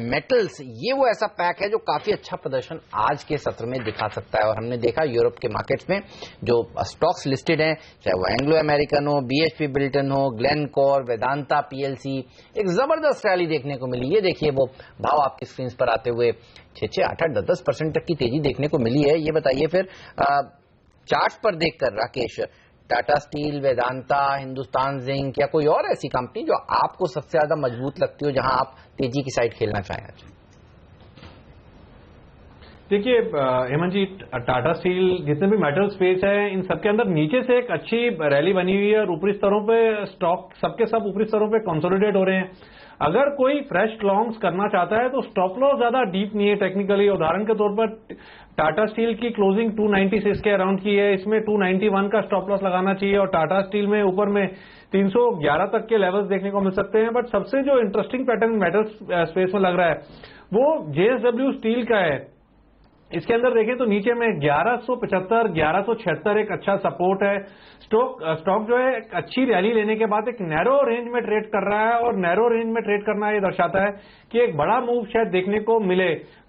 मेटल्स ये वो ऐसा पैक है जो काफी अच्छा प्रदर्शन आज के सत्र में दिखा सकता है। और हमने देखा यूरोप के मार्केट्स में जो स्टॉक्स लिस्टेड हैं, चाहे वो एंग्लो अमेरिकन हो, BHP बिल्टन हो, ग्लेनकोर, वेदांता PLC, एक जबरदस्त रैली देखने को मिली। ये देखिए वो भाव आपकी स्क्रीन पर आते हुए 6, 8, 10% तक की तेजी देखने को मिली है। ये बताइए फिर चार्ट पर देखकर राकेश, टाटा स्टील, वेदांता, हिंदुस्तान जिंक या कोई और ऐसी कंपनी जो आपको सबसे ज्यादा मजबूत लगती हो, जहां आप तेजी की साइड खेलना चाहें आज? देखिए हेमंत जी, टाटा स्टील जितने भी मेटल स्पेस है इन सबके अंदर नीचे से एक अच्छी रैली बनी हुई है और ऊपरी स्तरों पे स्टॉक सबके सब ऊपरी स्तरों पे कंसोलिडेट हो रहे हैं। अगर कोई फ्रेश लॉन्ग्स करना चाहता है तो स्टॉप लॉस ज्यादा डीप नहीं है टेक्निकली। उदाहरण के तौर पर टाटा स्टील की क्लोजिंग 296 के अराउंड की है, इसमें 291 का स्टॉप लॉस लगाना चाहिए और टाटा स्टील में ऊपर में 311 तक के लेवल्स देखने को मिल सकते हैं। बट सबसे जो इंटरेस्टिंग पैटर्न मेटल स्पेस में लग रहा है वो JSW स्टील का है। इसके अंदर देखें तो नीचे में 1175, 1176 एक अच्छा सपोर्ट है। स्टॉक जो है एक अच्छी रैली लेने के बाद एक नैरो रेंज में ट्रेड कर रहा है और नैरो रेंज में ट्रेड करना ये दर्शाता है कि एक बड़ा मूव शायद देखने को मिले।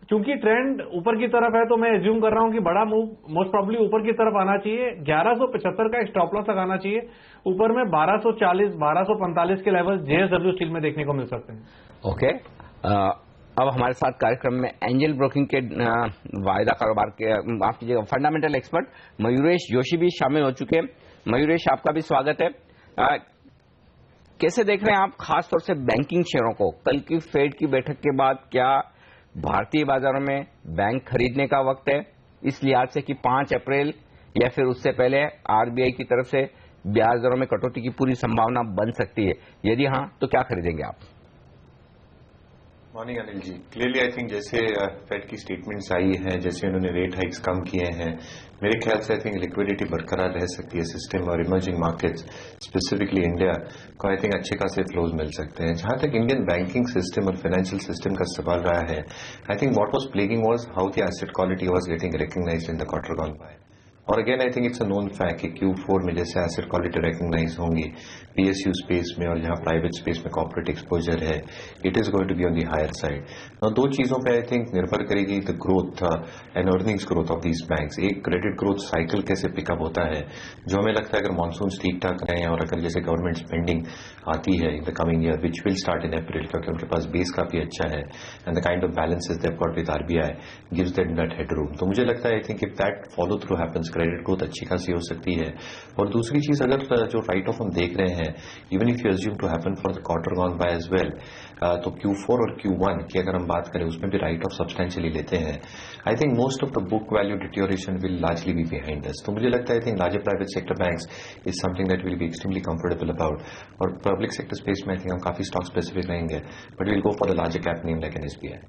चूंकि ट्रेंड ऊपर की तरफ है तो मैं एज्यूम कर रहा हूं कि बड़ा मूव मोस्ट प्रॉब्ली ऊपर की तरफ आना चाहिए। 1175 का एक स्टॉप लॉस लगाना चाहिए। ऊपर में 1240, 1245 के लेवल JSW स्टील में देखने को मिल सकते हैं। ओके, अब हमारे साथ कार्यक्रम में एंजल ब्रोकिंग के वायदा कारोबार के माफ कीजिएगा फंडामेंटल एक्सपर्ट मयूरेश जोशी भी शामिल हो चुके हैं। मयूरेश, आपका भी स्वागत है। कैसे देख रहे हैं आप खास तौर से बैंकिंग शेयरों को? कल की फेड की बैठक के बाद क्या भारतीय बाजारों में बैंक खरीदने का वक्त है, इस लिहाज से कि 5 अप्रैल या फिर उससे पहले RBI की तरफ से ब्याज दरों में कटौती की पूरी संभावना बन सकती है? यदि हाँ तो क्या खरीदेंगे आप? Morning Anil ji. Clearly I think जैसे फेड की स्टेटमेंट्स आई हैं, जैसे उन्होंने रेट हाइक्स कम किए हैं, मेरे ख्याल से आई थिंक लिक्विडिटी बरकरार रह सकती है सिस्टम और इमर्जिंग मार्केट्स स्पेसिफिकली इंडिया को आई थिंक अच्छे खासे फ्लोज मिल सकते हैं। जहां तक इंडियन बैंकिंग सिस्टम और फाइनेंशियल सिस्टम का सवाल रहा है, I think what was plaguing was how the asset quality was getting recognised in the quarter gone by. और again I think it's a known fact कि Q4 में जैसे asset quality recognise होंगी PSU space में और जहां private space में corporate exposure है, it is going to be on the higher side. दो चीजों पे आई थिंक निर्भर करेगी the growth and earnings growth of these banks. एक क्रेडिट ग्रोथ साइकिल कैसे पिकअप होता है, जो हमें लगता है अगर मानसून ठीक ठाक रहे और अगर जैसे गवर्नमेंट स्पेंडिंग आती है in the coming year which will start in April, क्योंकि उनके पास बेस काफी अच्छा है and the kind of balances they have got with RBI gives them that headroom. तो मुझे लगता है I think if that follow through happens credit growth अच्छी खासी हो सकती है। और दूसरी चीज, अगर जो राइट ऑफ हम देख रहे हैं, even if you assume to happen for the quarter gone by as well, तो Q4 और Q1 की अगर हम बात करें उसमें भी राइट ऑफ सब्सटेंशियली लेते हैं, I think most of the book value deterioration will largely be behind us. तो मुझे लगता है I think larger private sector banks is something that will be extremely comfortable about. और पब्लिक सेक्टर स्पेस में I think हम काफी stock specific रहेंगे, but will go for the larger cap name like an SBI।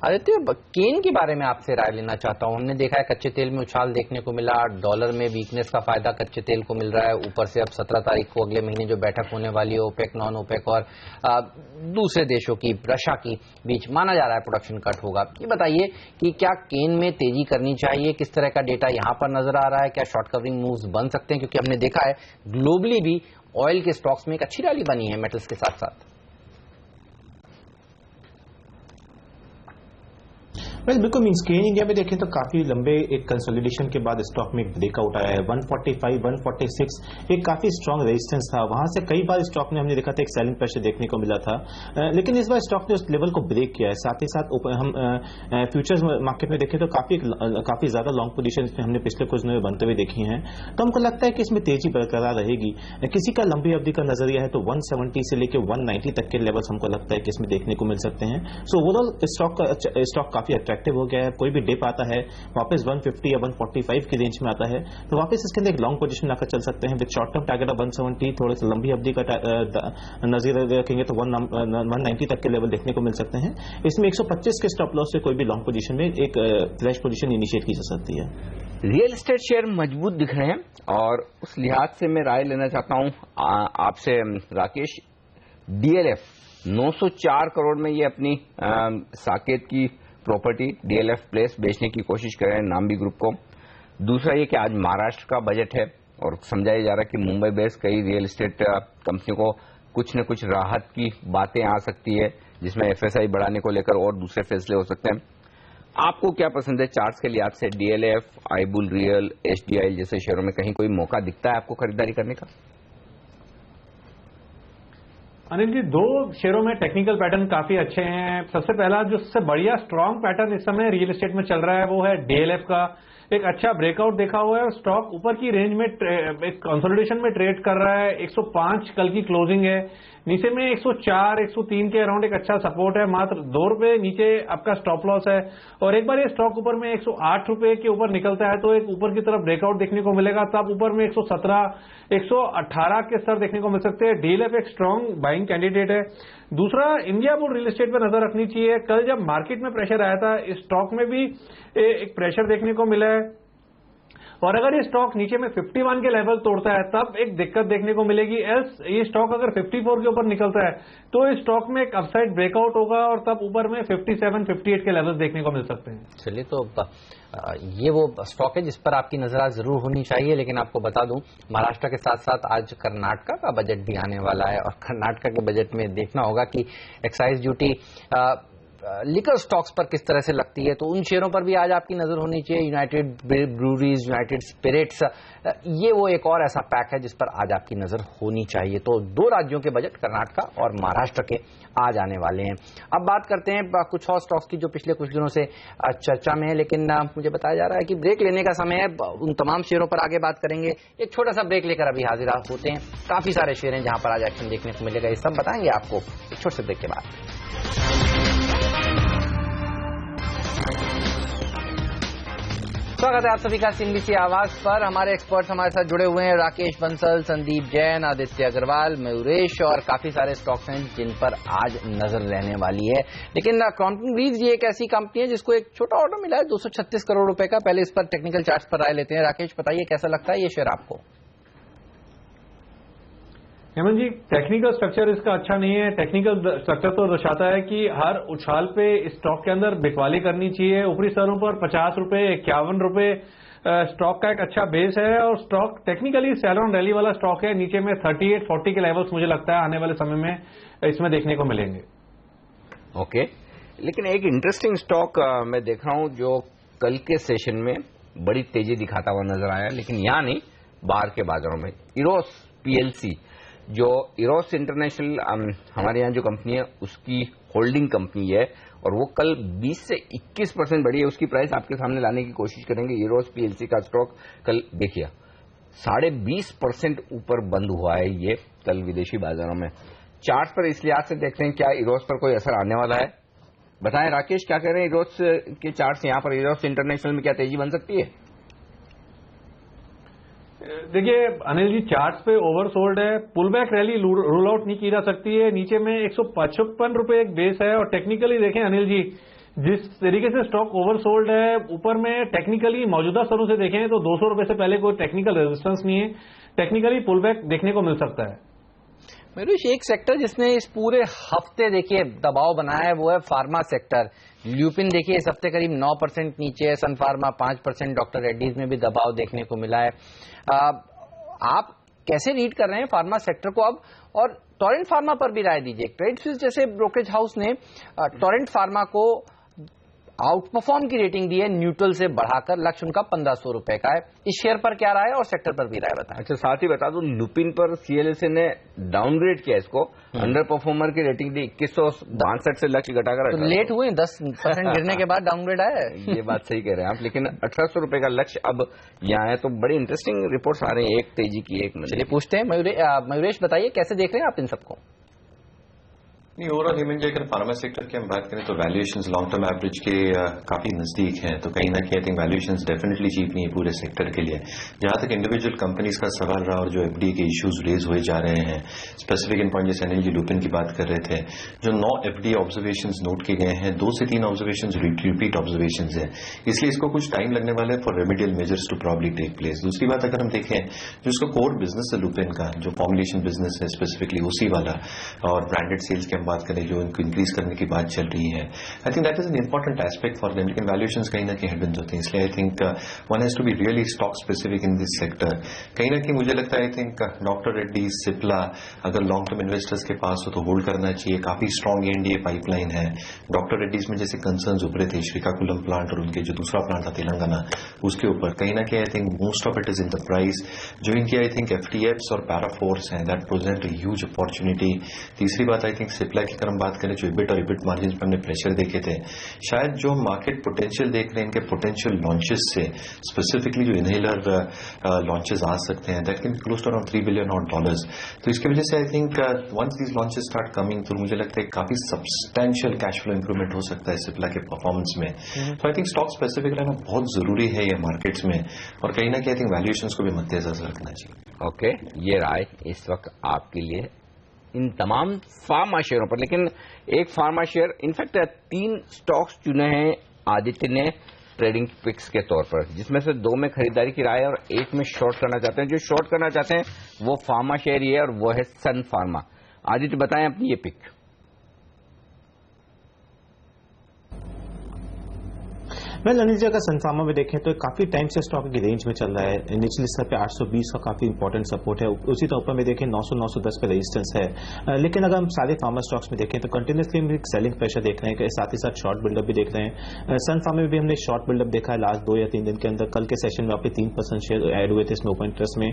Aditya, केन के बारे में आपसे राय लेना चाहता हूं। हमने देखा है कच्चे तेल में उछाल देखने को मिला, डॉलर में वीकनेस का फायदा कच्चे तेल को मिल रहा है। ऊपर से अब 17 तारीख को अगले महीने जो बैठक होने वाली है ओपेक, नॉन ओपेक और दूसरे देशों की, रशिया की बीच, माना जा रहा है प्रोडक्शन कट होगा। ये बताइए कि क्या केन में तेजी करनी चाहिए? किस तरह का डेटा यहां पर नजर आ रहा है? क्या शॉर्ट कवरिंग मूव्स बन सकते हैं? क्योंकि हमने देखा है ग्लोबली भी ऑयल के स्टॉक्स में एक अच्छी रैली बनी है मेटल्स के साथ साथ। वेल बिल्कुल मीन्स के इंडिया में देखें तो काफी लंबे एक कंसोलिडेशन के बाद स्टॉक में एक ब्रेकआउट आया है। 145, 146 एक काफी स्ट्रांग रेजिस्टेंस था, वहां से कई बार स्टॉक में हमने देखा था एक सेलिंग प्रेशर देखने को मिला था, लेकिन इस बार स्टॉक ने उस लेवल को ब्रेक किया है। साथ ही साथ हम फ्यूचर्स मार्केट में देखें तो काफी ज्यादा लॉन्ग पोजीशन हमने पिछले कुछ दिनों में बनते हुए देखी हैं। तो हमको लगता है कि इसमें तेजी बरकरार रहेगी। किसी का लंबी अवधि का नजरिया है तो 170 से लेकर 190 तक के लेवल्स हमको लगता है कि इसमें देखने को मिल सकते हैं। सो ओवरऑल स्टॉक काफी अट्रैक्टिव हो गया है। कोई भी डिप आता है वापस 150 या 145 की रेंज में आता है तो वापस इसके अंदर एक लॉन्ग पोजीशन लाकर चल सकते हैं। With short term target of 170, थोड़े से लंबी अवधि का नजर रखेंगे तो 190 तक के लेवल देखने को मिल सकते हैं। इसमें 125 के स्टॉप लॉस से कोई भी लॉन्ग पोजीशन में एक फ्रेश पोजीशन इनिशिएट की जा सकती है। रियल एस्टेट शेयर मजबूत दिख रहे हैं और उस लिहाज से मैं राय लेना चाहता हूं आपसे राकेश। DLF 904 करोड़ में ये अपनी साकेत की प्रॉपर्टी DLF प्लेस बेचने की कोशिश कर रहे हैं नाम्बी ग्रुप को। दूसरा ये कि आज महाराष्ट्र का बजट है और समझाया जा रहा है कि मुंबई बेस्ड कई रियल एस्टेट कंपनियों को कुछ न कुछ राहत की बातें आ सकती है, जिसमें एफएसआई बढ़ाने को लेकर और दूसरे फैसले हो सकते हैं। आपको क्या पसंद है चार्ट्स के लिहाज से? डीएलएफ, आईबुल रियल, एचडीआई जैसे शेयरों में कहीं कोई मौका दिखता है आपको खरीदारी करने का? अनिल जी, दो शेयरों में टेक्निकल पैटर्न काफी अच्छे हैं। सबसे पहला जो सबसे बढ़िया स्ट्रांग पैटर्न इस समय रियल एस्टेट में चल रहा है वो है डीएलएफ का। एक अच्छा ब्रेकआउट देखा हुआ है, स्टॉक ऊपर की रेंज में एक कंसोलिडेशन में ट्रेड कर रहा है। 105 कल की क्लोजिंग है, नीचे में 104, 103 के अराउंड एक अच्छा सपोर्ट है। मात्र ₹2 नीचे आपका स्टॉप लॉस है। और एक बार ये स्टॉक ऊपर में 108 रुपए के ऊपर निकलता है तो एक ऊपर की तरफ ब्रेकआउट देखने को मिलेगा, तब ऊपर में 117, 118 के स्तर देखने को मिल सकते हैं। डीएलएफ एक स्ट्रांग बाइंग कैंडिडेट है। दूसरा, इंडिया बुल रियल एस्टेट पर नजर रखनी चाहिए। कल जब मार्केट में प्रेशर आया था, इस स्टॉक में भी एक प्रेशर देखने को मिला है और अगर ये स्टॉक नीचे में 51 के लेवल तोड़ता है तब एक दिक्कत देखने को मिलेगी। एल्स ये स्टॉक अगर 54 के ऊपर निकलता है तो इस स्टॉक में एक अपसाइड ब्रेकआउट होगा और तब ऊपर में 57, 58 के लेवल्स देखने को मिल सकते हैं। चलिए, तो ये वो स्टॉक है जिस पर आपकी नजर जरूर होनी चाहिए। लेकिन आपको बता दूं, महाराष्ट्र के साथ साथ आज कर्नाटका का बजट भी आने वाला है और कर्नाटका के बजट में देखना होगा कि एक्साइज ड्यूटी लिकर स्टॉक्स पर किस तरह से लगती है, तो उन शेयरों पर भी आज आपकी नजर होनी चाहिए। यूनाइटेड ब्रूरीज, यूनाइटेड स्पिरिट्स, ये वो एक और ऐसा पैक है जिस पर आज आपकी नजर होनी चाहिए। तो दो राज्यों के बजट कर्नाटका और महाराष्ट्र के आज आने वाले हैं। अब बात करते हैं कुछ और स्टॉक्स की जो पिछले कुछ दिनों से चर्चा में है, लेकिन मुझे बताया जा रहा है कि ब्रेक लेने का समय है। उन तमाम शेयरों पर आगे बात करेंगे। एक छोटा सा ब्रेक लेकर अभी हाजिर होते हैं। काफी सारे शेयर हैं जहां पर आज एक्शन देखने को मिलेगा, ये सब बताएंगे आपको एक छोटे से ब्रेक के बाद। स्वागत है आप सभी का सीएनबीसी आवाज पर। हमारे एक्सपर्ट्स हमारे साथ जुड़े हुए हैं, राकेश बंसल, संदीप जैन, आदित्य अग्रवाल, मयूरेश और काफी सारे स्टॉक्स हैं जिन पर आज नजर रहने वाली है। लेकिन क्रॉम्पटन ग्रीव्स ये एक ऐसी कंपनी है जिसको एक छोटा ऑर्डर मिला है 236 करोड़ रुपए का। पहले इस पर टेक्निकल चार्ट्स पर राय लेते हैं। राकेश, बताइए कैसा लगता है ये शेयर आपको? हेमंत जी, टेक्निकल स्ट्रक्चर इसका अच्छा नहीं है। टेक्निकल स्ट्रक्चर तो दर्शाता है कि हर उछाल पे स्टॉक के अंदर बिकवाली करनी चाहिए। ऊपरी स्तरों पर 50 रुपए, 51 रुपए स्टॉक का एक अच्छा बेस है और stock technically sell on rally वाला स्टॉक है। नीचे में 38, 40 के लेवल्स मुझे लगता है आने वाले समय में इसमें देखने को मिलेंगे। ओके, लेकिन एक इंटरेस्टिंग स्टॉक मैं देख रहा हूं जो कल के सेशन में बड़ी तेजी दिखाता हुआ नजर आया, लेकिन यहां नहीं, बाहर के बाजारों में। इरोस पीएलसी, जो इरोस इंटरनेशनल हमारे यहाँ जो कंपनी है उसकी होल्डिंग कंपनी है और वो कल 20 से 21% बढ़ी है। उसकी प्राइस आपके सामने लाने की कोशिश करेंगे। इरोस पीएलसी का स्टॉक कल देखिए 20.5% ऊपर बंद हुआ है ये कल विदेशी बाजारों में। चार्ट पर इस लिहाज से देखते हैं क्या इरोस पर कोई असर आने वाला है? बताएं राकेश, क्या कह रहे हैं इरोस के चार्ट्स यहाँ पर? इरोस इंटरनेशनल में क्या तेजी बन सकती है? देखिए अनिल जी, चार्ट्स पे ओवरसोल्ड है। Pull back rally rule out नहीं की जा सकती है। नीचे में 155 रुपए एक बेस है और टेक्निकली देखें अनिल जी, जिस तरीके से स्टॉक ओवरसोल्ड है, ऊपर में टेक्निकली मौजूदा स्तरों से देखें तो 200 रुपए से पहले कोई टेक्निकल रेजिस्टेंस नहीं है। टेक्निकली पुल बैक देखने को मिल सकता है। मयूरेश, एक सेक्टर जिसने इस पूरे हफ्ते देखिए दबाव बनाया है वो है फार्मा सेक्टर। ल्यूपिन देखिए इस हफ्ते करीब 9% नीचे है, सन फार्मा 5%, डॉक्टर रेड्डीज में भी दबाव देखने को मिला है। आप कैसे रीड कर रहे हैं फार्मा सेक्टर को अब, और टोरेंट फार्मा पर भी राय दीजिए। क्रेडिट स्विस जैसे ब्रोकरेज हाउस ने टोरेंट फार्मा को आउट परफॉर्म की रेटिंग दी है, न्यूट्रल से बढ़ाकर। लक्ष्य उनका 1500 रुपए का है। इस शेयर पर क्या राय है और सेक्टर पर भी राय बताएं। अच्छा, साथ ही बता दूं लुपिन पर सीएलएसए ने डाउनग्रेड किया इसको, अंडर परफॉर्मर की रेटिंग दी 2162 से लक्ष्य घटाकर। तो लेट हुए 10% गिरने के बाद डाउनग्रेड आया है। ये बात सही कह रहे हैं आप, लेकिन 1800 रुपए का लक्ष्य अब यहाँ है। तो बड़ी इंटरेस्टिंग रिपोर्ट्स आ रही है, एक तेजी की एक। चलिए पूछते हैं मयूरेश, बताइए कैसे देख रहे हैं आप इन सबको? नहीं, ओवरऑल हेमंत जी, अगर फार्मा सेक्टर की हम बात करें तो वैल्यूएशंस लॉन्ग टर्म एवरेज के काफी नजदीक हैं, तो कहीं ना कहीं I think valuations definitely cheap नहीं है पूरे सेक्टर के लिए। जहां तक इंडिविजुअल कंपनीज का सवाल रहा और जो एफडीए के इश्यूज रेज हुए जा रहे हैं, स्पेसिफिक इन पॉइंट जैसे अनिल जी लुपिन की बात कर रहे थे, जो 9 एफडीए ऑब्जर्वेशंस नोट किए गए हैं, 2 से 3 ऑब्जर्वेशंस रिपीट ऑब्जर्वेशंस है, इसलिए इसको कुछ टाइम लगने वाला है for remedial measures to probably take place. दूसरी बात अगर हम देखें जो इसका कोर बिजनेस है लुपिन का, जो फॉर्मुलेशन बिजनेस है स्पेसिफिकली उसी वाला, और ब्रांडेड सेल्स की हम हम बात करें जो इनको इंक्रीज करने की बात चल रही है, I think that is an important aspect for them, लेकिन वैल्यूएशंस कहीं ना कहीं हेडविंड्स होते हैं, इसलिए I think one has to be really stock specific in this sector. कहीं ना कहीं मुझे लगता है I think doctor Reddy, Cipla अगर लॉन्ग टर्म इन्वेस्टर्स के पास हो तो होल्ड करना चाहिए, काफी स्ट्रॉन्ग एनडीए पाइपलाइन है। डॉक्टर रेड्डीज में जैसे कंसर्न्स उभरे थे श्रीकाकुलम प्लांट और उनके जो दूसरा प्लांट था तेलंगाना, उसके ऊपर कहीं ना कहीं I think most of it is in the price. जो इनकी आई थिंक एफटीएफ्स और पैराफोर्स हैं दैट प्रेजेंट ह्यूज अपॉर्चुनिटी। तीसरी बात आई थिंक सिप्ला की अगर हम बात करें जो इबिट और इबिट मार्जिन पर हमने प्रेशर देखे थे, शायद जो मार्केट पोटेंशियल देख रहे हैं इनके पोटेंशियल लॉन्चेस से, स्पेसिफिकली जो इनहेलर लॉन्चेस आ सकते हैं that can close to around $3 billion, तो इसकी वजह से I think once these launches start coming तो मुझे लगता है काफी सब्सटैंशियल कैश फ्लो इंप्रूवमेंट हो सकता है सिप्ला के परफॉर्मेंस में। तो आई थिंक स्टॉक स्पेसिफिक रहना बहुत जरूरी है ये मार्केट्स में, और कहीं ना कहीं आई थिंक वैल्यूएशंस को भी मद्देनजर रखना चाहिए। ओके, ये राय इस वक्त आपके लिए इन तमाम फार्मा शेयरों पर। लेकिन एक फार्मा शेयर, इनफैक्ट 3 स्टॉक्स चुने हैं आदित्य ने ट्रेडिंग पिक्स के तौर पर, जिसमें से 2 में खरीदारी की राय है और 1 में शॉर्ट करना चाहते हैं। जो शॉर्ट करना चाहते हैं वो फार्मा शेयर ही है और वो है सन फार्मा। आदित्य बताएं अपनी ये पिक। वेल अनिल जी, अगर सनफार्मा में देखें तो काफी टाइम से स्टॉक की रेंज में चल रहा है। निचली स्तर पे 820 का काफी इंपॉर्टेंट सपोर्ट है, उसी तरह ऊपर में देखें 900 910 पे रेजिस्टेंस है। लेकिन अगर हम सारे फार्मा स्टॉक्स में देखें तो कंटिन्यूसली हम एक सेलिंग प्रेशर देख रहे हैं, साथ ही साथ शॉर्ट बिल्डअप भी देख रहे हैं। सनफार्मा में भी हमने शॉर्ट बिल्डअप देखा है लास्ट 2 या 3 दिन के अंदर। कल के सेशन में आपके 3% शेयर ऐड हुए थे इसमें ओपन इंटरेस्ट में,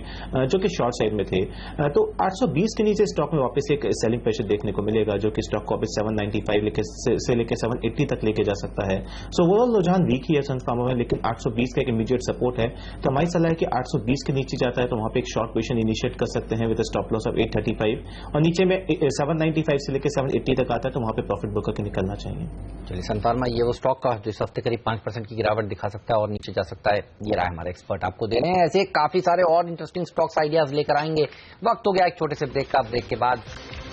जो कि शॉर्ट साइड में थे। तो 820 के नीचे स्टॉक में वापस एक सेलिंग प्रेशर देखने को मिलेगा, जो कि स्टॉक को वापस 795 से लेकर 780 तक लेके जा सकता है। सो ओवरऑल रुझान वीक ही है सनफार्मा में, लेकिन 820 का एक इमीडिएट सपोर्ट है। तो हमारी सलाह है कि 820 के नीचे जाता है तो वहां पे एक शॉर्ट पोजीशन इनिशिएट कर सकते हैं विद स्टॉप लॉस ऑफ 835, और नीचे में 795 से लेकर 780 तक आता है तो वहां पे प्रॉफिट बुक करके निकलना चाहिए। चलिए, सनफार्मा ये वो स्टॉक का जो इस हफ्ते करीब 5% की गिरावट दिखा सकता है और नीचे जा सकता है, ये राय हमारे एक्सपर्ट आपको दे रहे हैं। ऐसे काफी सारे और इंटरेस्टिंग स्टॉक्स आइडियाज लेकर आएंगे। वक्त हो गया एक छोटे से ब्रेक का। ब्रेक के बाद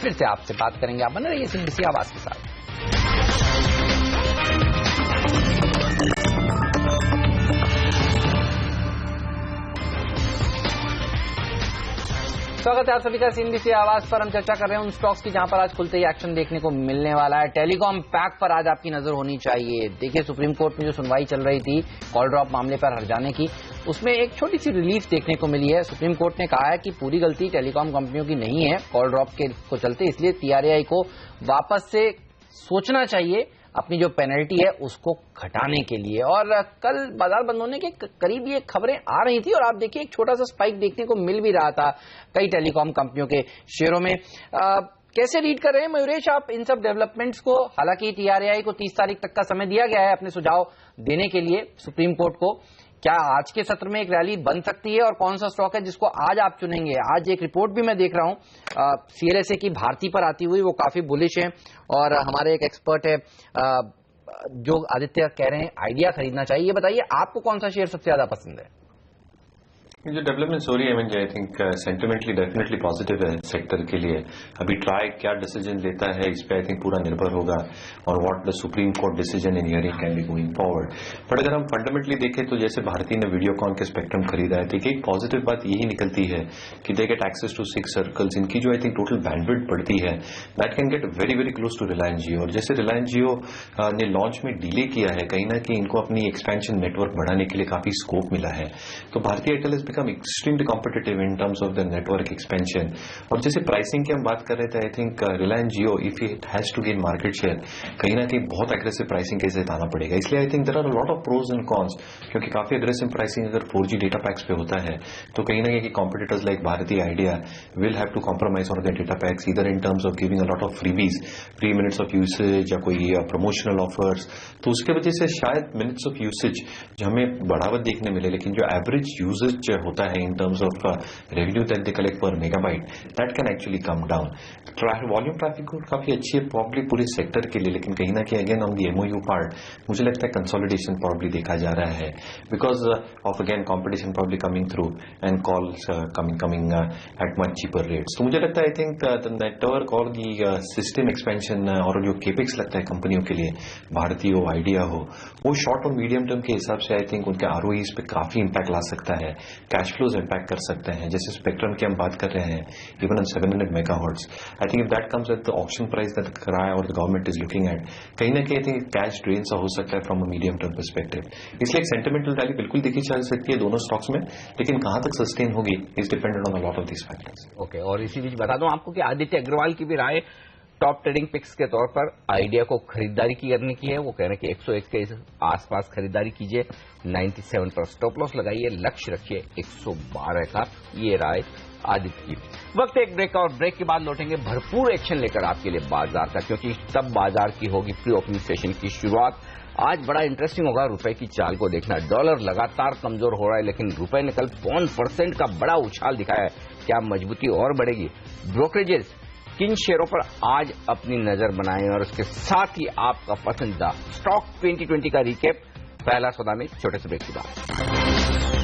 फिर से आपसे बात करेंगे। आप बने रहिए सिंडिसी आवाज के साथ। स्वागत है आप सभी का सीएनबीसी आवाज पर। हम चर्चा कर रहे हैं उन स्टॉक्स की जहां पर आज खुलते ही एक्शन देखने को मिलने वाला है। टेलीकॉम पैक पर आज आपकी नजर होनी चाहिए। देखिए, सुप्रीम कोर्ट में जो सुनवाई चल रही थी कॉल ड्रॉप मामले पर हर्जाने की, उसमें एक छोटी सी रिलीफ देखने को मिली है। सुप्रीम कोर्ट ने कहा है कि पूरी गलती टेलीकॉम कंपनियों की नहीं है कॉल ड्रॉप के को चलते, इसलिए टीआरएआई को वापस से सोचना चाहिए अपनी जो पेनल्टी है उसको घटाने के लिए। और कल बाजार बंद होने के करीब ये खबरें आ रही थी और आप देखिए एक छोटा सा स्पाइक देखने को मिल भी रहा था कई टेलीकॉम कंपनियों के शेयरों में। कैसे रीड कर रहे हैं मयूरेश आप इन सब डेवलपमेंट्स को? हालांकि टीआरएआई को 30 तारीख तक का समय दिया गया है अपने सुझाव देने के लिए सुप्रीम कोर्ट को। क्या आज के सत्र में एक रैली बन सकती है और कौन सा स्टॉक है जिसको आज आप चुनेंगे? आज एक रिपोर्ट भी मैं देख रहा हूं सीएलएसए की भारती पर आती हुई, वो काफी बुलिश है और हमारे एक एक्सपर्ट है जो आदित्य कह रहे हैं आइडिया खरीदना चाहिए। ये बताइए आपको कौन सा शेयर सबसे ज्यादा पसंद है? जो डेवलपमेंट हो रही है I think sentimentally definitely positive है सेक्टर के लिए। अभी ट्राई क्या डिसीजन लेता है इस पे आई थिंक पूरा निर्भर होगा और what the supreme court decision in hearing can be going forward. But अगर हम फंडामेंटली देखें तो जैसे भारती ने वीडियोकॉन के स्पेक्ट्रम खरीदा है, देखिए एक पॉजिटिव बात यही निकलती है कि they get access to 6 circles. इनकी जो आई थिंक टोटल बैंडविड्थ बढ़ती है that can get very very close to Reliance Jio. और जैसे रिलायंस जियो ने लॉन्च में डिले किया है, कहीं ना कहीं इनको अपनी एक्सपेंशन नेटवर्क बढ़ाने के लिए काफी स्कोप मिला है। तो भारतीय Airtel has become extremely competitive in terms of the network expansion। और जैसे प्राइसिंग की हम बात कर रहे थे, I think Reliance Jio if it has to gain market share कहीं ना कहीं बहुत एग्रेसिव प्राइसिंग के साथ आना पड़ेगा। इसलिए I think there are a lot of pros and cons, क्योंकि काफी एग्रेसिव प्राइसिंग अगर 4G डेटा पैक्स पे होता है तो कहीं ना कहीं competitors like Bharti Idea will have to compromise on the data packs either in terms of giving a lot of freebies, 3 minutes of usage या कोई प्रमोशनल ऑफर्स। तो उसके वजह से शायद मिनट्स ऑफ यूसेज जो हमें बढ़ावा देखने मिले, लेकिन जो एवरेज यूसेज होता है in terms of revenue that they collect per megabyte that can actually come down। Volume traffic काफी अच्छी है प्रॉब्ली पूरे सेक्टर के लिए, लेकिन कहीं ना कहीं again on the MOU part मुझे लगता है कंसोलिडेशन प्रॉब्ली देखा जा रहा है because of again competition probably coming through and calls coming at much cheaper rates. तो मुझे लगता है आई थिंक द नेटवर्क और दी सिस्टम एक्सपेंशन और जो केपेक्स लगता है कंपनियों के लिए, भारतीय हो आइडिया हो, वो शॉर्ट और मीडियम टर्म के हिसाब से आई थिंक उनके आरओईज पे काफी इंपैक्ट ला सकता है। कैश फ्लोज इम्पैक्ट कर सकते हैं, जैसे स्पेक्ट्रम की हम बात कर रहे हैं even on 700 megahertz. I think if that comes at the option price that कराया और the government is looking at, कहीं ना कहीं आई थिंक कैश ड्रेन सा हो सकता है from a medium term perspective. इसलिए एक सेंटिमेंटल रैली बिल्कुल देखी जा सकती है दोनों स्टॉक्स में, लेकिन कहां तक सस्टेन होगी is dependent on a lot of these factors. Okay, और इसी बीच बता दूं आपको कि आदित्य अग्रवाल की भी राय टॉप ट्रेडिंग पिक्स के तौर पर आइडिया को खरीदारी करने की है। वो कह रहे हैं कि 101 के आसपास खरीदारी कीजिए, 97 पर स्टॉप लॉस लगाइए, लक्ष्य रखिए 112 का। ये राय आदित्य की। वक्त एक ब्रेक का, और ब्रेक के बाद लौटेंगे भरपूर एक्शन लेकर आपके लिए बाजार का, क्योंकि तब बाजार की होगी प्री ओपनिंग सेशन की शुरुआत। आज बड़ा इंटरेस्टिंग होगा रुपए की चाल को देखना। डॉलर लगातार कमजोर हो रहा है, लेकिन रुपए ने कल 5% का बड़ा उछाल दिखाया है। क्या मजबूती और बढ़ेगी? ब्रोकरेजेस किन शेयरों पर आज अपनी नजर बनाएं, और उसके साथ ही आपका पसंदीदा स्टॉक 2020 का रिकेप। पहला सौदा में छोटे से ब्रेक के बाद।